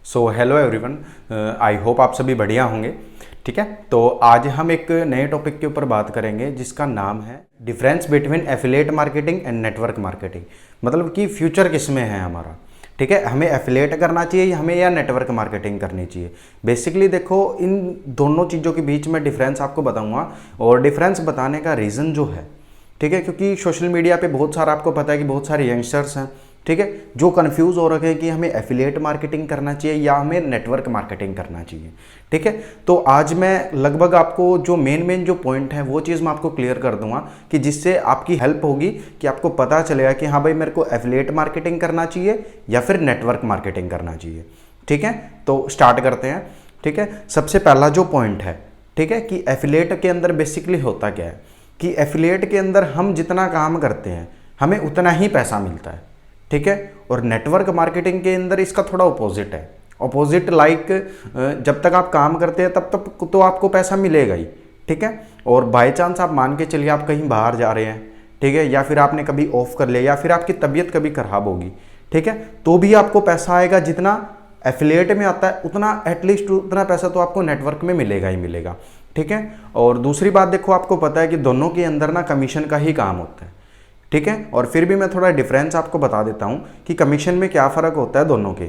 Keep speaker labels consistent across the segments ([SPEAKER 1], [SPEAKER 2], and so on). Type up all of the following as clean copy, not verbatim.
[SPEAKER 1] So hello everyone, I hope आप सभी बढ़िया होंगे। ठीक है, तो आज हम एक नए टॉपिक के ऊपर बात करेंगे जिसका नाम है difference between affiliate marketing and network marketing. मतलब कि फ्यूचर किस में है हमारा। ठीक है, हमें एफिलिएट करना चाहिए या नेटवर्क मार्केटिंग करनी चाहिए। बेसिकली देखो, इन दोनों चीज़ों के बीच में डिफरेंस आपको बताऊंगा, और डिफरेंस बताने का रीज़न जो है, ठीक है, क्योंकि सोशल मीडिया पे बहुत सारा आपको पता है कि बहुत सारे यंगस्टर्स हैं, ठीक है, जो कंफ्यूज हो रखे हैं कि हमें एफिलिएट मार्केटिंग करना चाहिए या हमें नेटवर्क मार्केटिंग करना चाहिए। ठीक है, तो आज मैं लगभग आपको जो मेन जो पॉइंट है वो चीज़ मैं आपको क्लियर कर दूंगा कि जिससे आपकी हेल्प होगी कि आपको पता चलेगा कि हाँ भाई, मेरे को एफिलिएट मार्केटिंग करना चाहिए या फिर नेटवर्क मार्केटिंग करना चाहिए। ठीक है, तो स्टार्ट करते हैं। ठीक है, सबसे पहला जो पॉइंट है, ठीक है, कि एफिलिएट के अंदर बेसिकली होता क्या है कि एफिलिएट के अंदर हम जितना काम करते हैं हमें उतना ही पैसा मिलता है। ठीक है, और नेटवर्क मार्केटिंग के अंदर इसका थोड़ा अपोजिट है। अपोजिट लाइक जब तक आप काम करते हैं तब तक तो आपको पैसा मिलेगा ही। ठीक है, और बाय चांस आप मान के चलिए आप कहीं बाहर जा रहे हैं, ठीक है, या फिर आपने कभी ऑफ कर लिया या फिर आपकी तबीयत कभी खराब होगी, ठीक है, तो भी आपको पैसा आएगा। जितना एफिलिएट में आता है उतना एटलीस्ट उतना पैसा तो आपको नेटवर्क में मिलेगा ही मिलेगा। ठीक है, और दूसरी बात देखो, आपको पता है कि दोनों के अंदर ना कमीशन का ही काम होता है। ठीक है, और फिर भी मैं थोड़ा डिफरेंस आपको बता देता हूं कि कमीशन में क्या फ़र्क होता है दोनों के।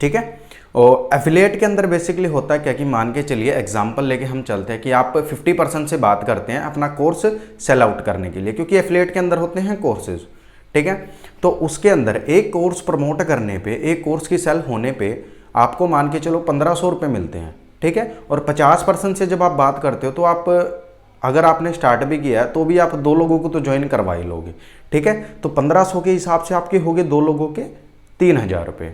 [SPEAKER 1] ठीक है, और एफिलिएट के अंदर बेसिकली होता है क्या कि मान के चलिए एग्जांपल लेके हम चलते हैं कि आप 50% से बात करते हैं अपना कोर्स सेल आउट करने के लिए, क्योंकि एफिलिएट के अंदर होते हैं कोर्सेज। ठीक है, तो उसके अंदर एक कोर्स प्रमोट करने पे, एक कोर्स की सेल होने पे आपको मान के चलो 1500 रुपये मिलते हैं। ठीक है, और 50% से जब आप बात करते हो तो आप, अगर आपने स्टार्ट भी किया है तो भी आप 2 लोगों को तो ज्वाइन करवा ही लोगे। ठीक है, तो 1500 के हिसाब से आपके हो गए 2 लोगों के 3000 रुपये।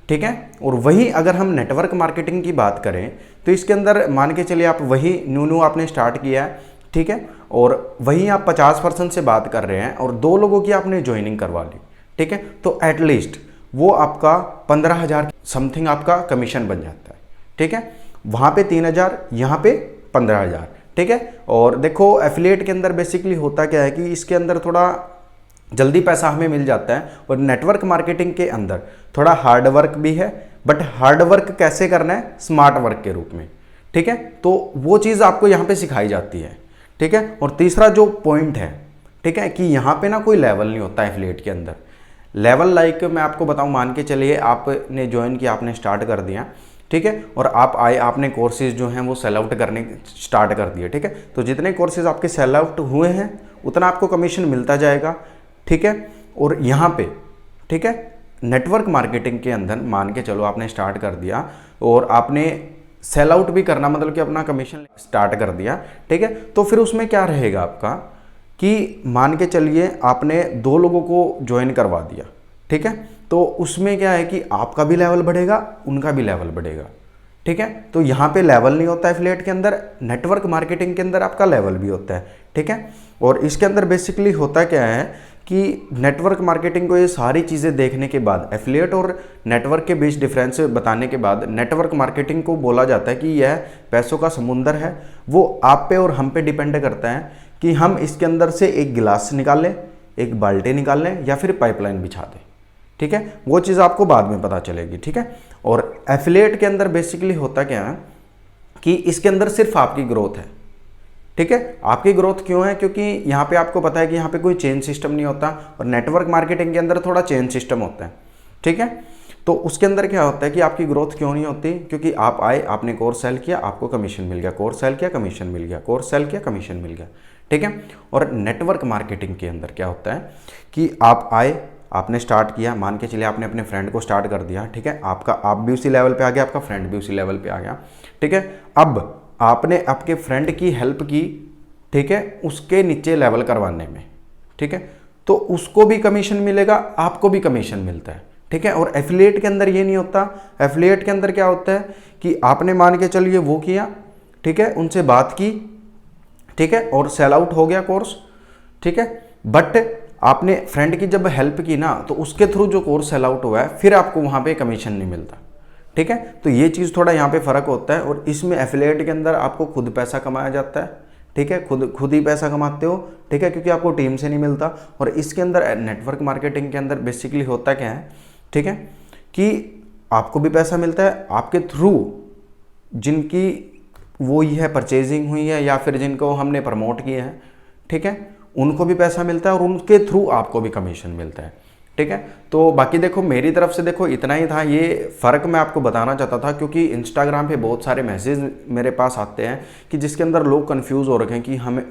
[SPEAKER 1] ठीक है, और वही अगर हम नेटवर्क मार्केटिंग की बात करें तो इसके अंदर मान के चलिए आप वही न्यू आपने स्टार्ट किया है, ठीक है, और वही आप 50% से बात कर रहे हैं और 2 लोगों की आपने ज्वाइनिंग करवा ली। ठीक है, तो एटलीस्ट वो आपका 15,000 समथिंग आपका कमीशन बन जाता है। ठीक है, वहाँ पे 3,000, यहाँ पे 15,000। ठीक है, और देखो एफिलिएट के अंदर बेसिकली होता क्या है कि इसके अंदर थोड़ा जल्दी पैसा हमें मिल जाता है, और नेटवर्क मार्केटिंग के अंदर थोड़ा हार्ड वर्क भी है, बट हार्ड वर्क कैसे करना है, स्मार्ट वर्क के रूप में। ठीक है, तो वो चीज़ आपको यहाँ पे सिखाई जाती है। ठीक है, और तीसरा जो पॉइंट है, ठीक है, कि यहाँ पे ना कोई लेवल नहीं होता एफिलिएट के अंदर। लेवल लाइक मैं आपको बताऊँ, मान के चलिए आपने ज्वाइन किया, आपने स्टार्ट कर दिया, ठीक है, और आप आए, आपने कोर्सेज जो हैं वो सेल आउट करने स्टार्ट कर दिए। ठीक है, तो जितने कोर्सेज आपके सेल आउट हुए हैं उतना आपको कमीशन मिलता जाएगा। ठीक है, और यहाँ पे, ठीक है, नेटवर्क मार्केटिंग के अंदर मान के चलो आपने स्टार्ट कर दिया और आपने सेल आउट भी करना, मतलब कि अपना कमीशन स्टार्ट कर दिया। ठीक है, तो फिर उसमें क्या रहेगा आपका कि मान के चलिए आपने 2 लोगों को ज्वाइन करवा दिया। ठीक है, तो उसमें क्या है कि आपका भी लेवल बढ़ेगा, उनका भी लेवल बढ़ेगा। ठीक है, तो यहाँ पे लेवल नहीं होता है एफिलिएट के अंदर, नेटवर्क मार्केटिंग के अंदर आपका लेवल भी होता है। ठीक है, और इसके अंदर बेसिकली होता क्या है कि नेटवर्क मार्केटिंग को ये सारी चीज़ें देखने के बाद, एफिलिएट और नेटवर्क के बीच डिफरेंस बताने के बाद, नेटवर्क मार्केटिंग को बोला जाता है कि यह पैसों का समुंदर है। वो आप पे और हम पे डिपेंड करता है कि हम इसके अंदर से एक गिलास निकाल लें, एक बाल्टी निकाल लें या फिर पाइपलाइन बिछा दें। ठीक है, वो चीज़ आपको बाद में पता चलेगी। ठीक है, और एफिलिएट के अंदर बेसिकली होता क्या है कि इसके अंदर सिर्फ आपकी ग्रोथ है। ठीक है, आपकी ग्रोथ क्यों है, क्योंकि यहाँ पे आपको पता है कि यहाँ पे कोई चेन सिस्टम नहीं होता, और नेटवर्क मार्केटिंग के अंदर थोड़ा चेन सिस्टम होता है। ठीक है, तो उसके अंदर क्या होता है कि आपकी ग्रोथ क्यों नहीं होती, क्योंकि आप आए, आपने कोर्स सेल किया, आपको कमीशन मिल गया, कोर्स सेल किया, कमीशन मिल गया, कोर्स सेल किया, कमीशन मिल गया। ठीक है, और नेटवर्क मार्केटिंग के अंदर क्या होता है कि आप आए, आपने स्टार्ट किया, मान के चलिए आपने अपने फ्रेंड को स्टार्ट कर दिया। ठीक है, आप भी उसी लेवल पे आ गया, आपका फ्रेंड भी उसी लेवल पे आ गया। ठीक है, अब आपने आपके फ्रेंड की हेल्प की, ठीक है, उसके नीचे लेवल करवाने में। ठीक है, तो उसको भी कमीशन मिलेगा, आपको भी कमीशन मिलता है। ठीक है, और एफिलिएट के अंदर ये नहीं होता। एफिलिएट के अंदर क्या होता है कि आपने मान के चलिए वो किया, ठीक है, उनसे बात की, ठीक है, और सेल आउट हो गया कोर्स। ठीक है, बट आपने फ्रेंड की जब हेल्प की ना, तो उसके थ्रू जो कोर्स सेल आउट हुआ है, फिर आपको वहाँ पे कमीशन नहीं मिलता। ठीक है, तो ये चीज़ थोड़ा यहाँ पे फ़र्क होता है, और इसमें एफिलिएट के अंदर आपको खुद पैसा कमाया जाता है। ठीक है, खुद ही पैसा कमाते हो। ठीक है, क्योंकि आपको टीम से नहीं मिलता। और इसके अंदर नेटवर्क मार्केटिंग के अंदर बेसिकली होता क्या है, ठीक है, कि आपको भी पैसा मिलता है, आपके थ्रू जिनकी वो ही है परचेजिंग हुई है या फिर जिनको हमने प्रमोट किया है, ठीक है, उनको भी पैसा मिलता है और उनके थ्रू आपको भी कमीशन मिलता है, ठीक है। तो बाकी देखो मेरी तरफ से देखो इतना ही था, ये फ़र्क मैं आपको बताना चाहता था क्योंकि इंस्टाग्राम पे बहुत सारे मैसेज मेरे पास आते हैं कि जिसके अंदर लोग कंफ्यूज हो रखे हैं कि हमें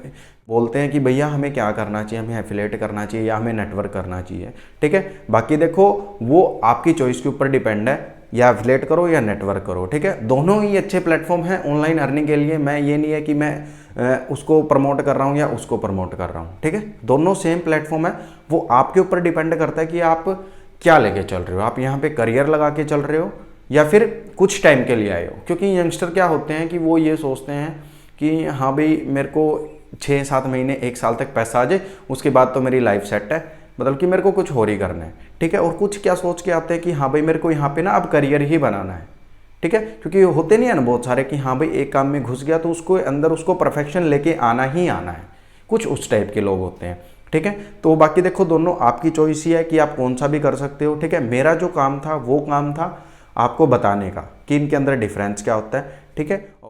[SPEAKER 1] बोलते हैं कि भैया हमें क्या करना चाहिए, हमें एफिलेट करना चाहिए या हमें नेटवर्क करना चाहिए, ठीक है। बाकी देखो वो आपकी चॉइस के ऊपर डिपेंड है, या एफिलेट करो या नेटवर्क करो, ठीक है। दोनों ही अच्छे प्लेटफॉर्म हैं ऑनलाइन अर्निंग के लिए। मैं ये नहीं है कि मैं उसको प्रमोट कर रहा हूँ या उसको प्रमोट कर रहा हूँ, ठीक है। दोनों सेम प्लेटफॉर्म है, वो आपके ऊपर डिपेंड करता है कि आप क्या लेके चल रहे हो। आप यहाँ पे करियर लगा के चल रहे हो या फिर कुछ टाइम के लिए आए हो, क्योंकि यंगस्टर क्या होते हैं कि वो ये सोचते हैं कि हाँ भाई मेरे को 6-7 महीने 1 साल तक पैसा आ जाए, उसके बाद तो मेरी लाइफ सेट है, मतलब कि मेरे को कुछ और ही करना है, ठीक है। और कुछ क्या सोच के आते हैं कि हाँ भाई मेरे को यहाँ पे ना अब करियर ही बनाना है, ठीक है। क्योंकि होते नहीं है ना बहुत सारे कि हाँ भाई एक काम में घुस गया तो उसको अंदर उसको परफेक्शन लेके आना ही आना है, कुछ उस टाइप के लोग होते हैं, ठीक है। तो बाकी देखो दोनों आपकी चॉइस ही है कि आप कौन सा भी कर सकते हो, ठीक है। मेरा जो काम था वो काम था आपको बताने का कि इनके अंदर डिफरेंस क्या होता है, ठीक है।